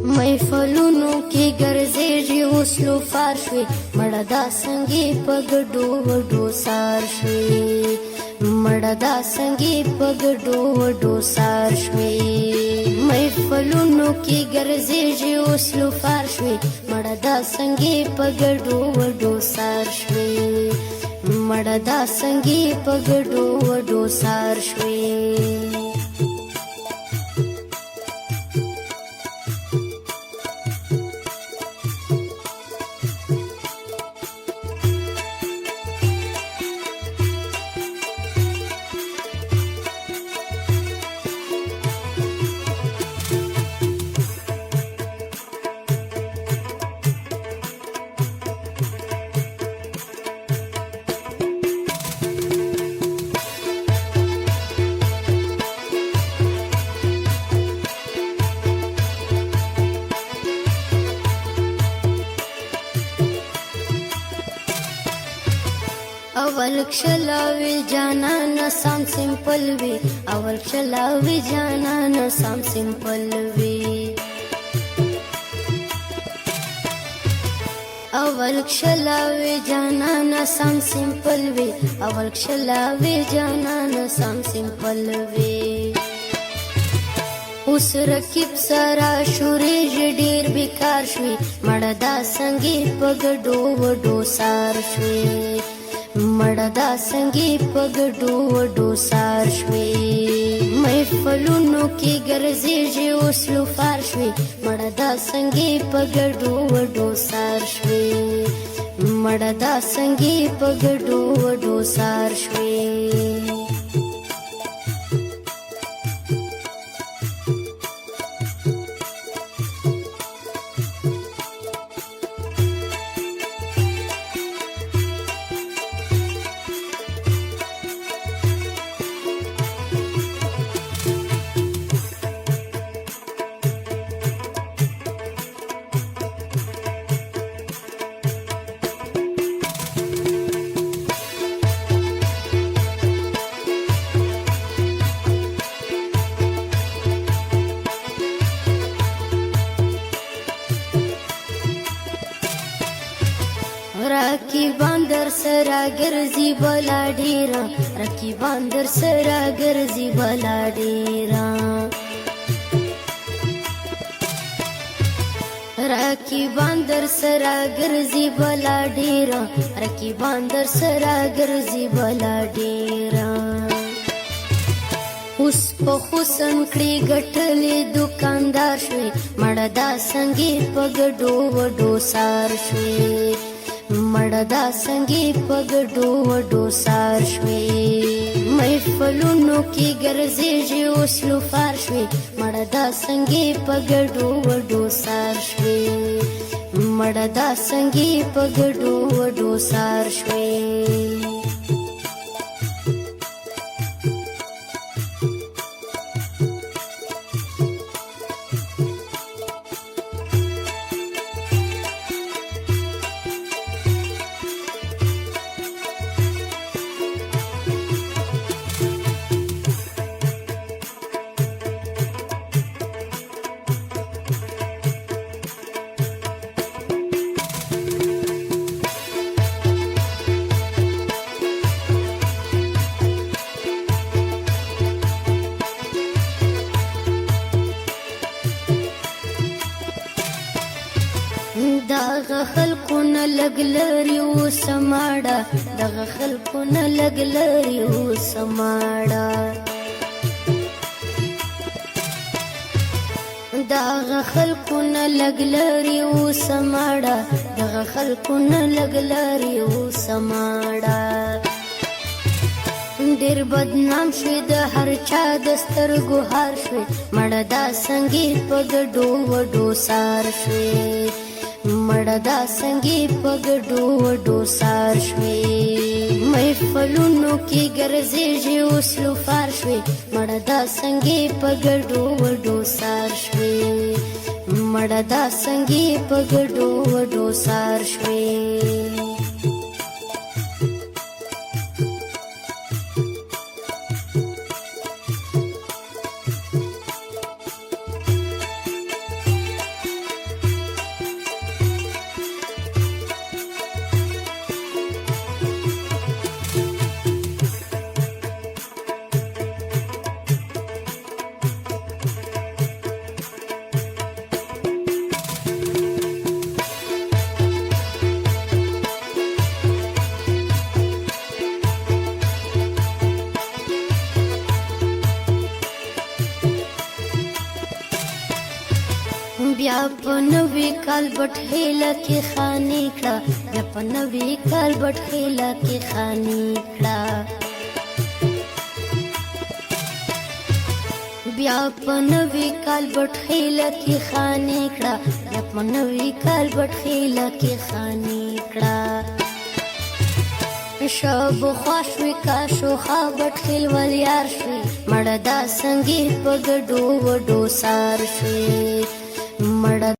محفلونو کې ګرځېږي اوس لوفار شوې مړه دا څنګې په ګډو وډو سار شوې مړه دا څنګې په ګډو وډو سار شوې محفلونو کې ګرځېږي اوس لوفار شوې مړه دا څنګې په ګډو وډو سار شوې مړه دا څنګې په ګډو وډو سار شوې اول کښلاوي جانانه سم سمپل وي اول کښلاوي جانانه سم سمپل وي اول کښلاوي جانانه سم سمپل وي اول کښلاوي جانانه سم سمپل وي اوس رکیب سره شورېږي ډېر بیکار شوي مړه دا څنګې په ګډو وډو سار شوې مړه دا څنګې په ګډو وډو سار شوې محفلونو کې ګرځېږي اوس لوفار شوې مړه دا څنګې په ګډو وډو سار شوې مړه دا څنګې په ګډو وډو سار شوې رقیبان در سره ګرځي بلا ډېره رقیبان در سره ګرځي بلا ډېره رقیبان در سره ګرځي بلا ډېره رقیبان در سره ګرځي بلا ډېره اوس په حسن کړي ګټلې دکاندار شوې مړه دا څنګې په ګډو وډو سار شوې مړه دا څنګې په ګډو وډو سار شوې محفلونو کې ګرځېږي اوس لوفار شوې مړه دا څنګې په ګډو وډو سار شوې مړه دا څنګې په ګډو وډو سار شوې دغه خلقونه لږ لري اوس ماړه دغه خلقونه لږ لري اوس ماړه دغه خلقونه لږ لري اوس ماړه دغه خلقونه لږ لري اوس ماړه ډېر بدنام شوي د هر چا د سترګو هار شوي مړه دا څنګې په ګډو وډو سار شوي مړه دا څنګې په ګډو وډو سار شوې محفلونو کې ګرځېږي اوس لوفار شوې مړه دا څنګې په ګډو وډو سار شوې مړه دا څنګې په ګډو وډو سار شوې بیا په نوي کال بټهیله کې خاني کړه بیا په نوي کال بټهیله کې خاني کړه بیا په نوي کال بټهیله کې خاني کړه بیا په نوي کال بټهیله کې خاني کړه شب خوشوي کا شوخه بټخیل ول یار شوي مړه دا سنګي په ګډو وډو سار شوي مړه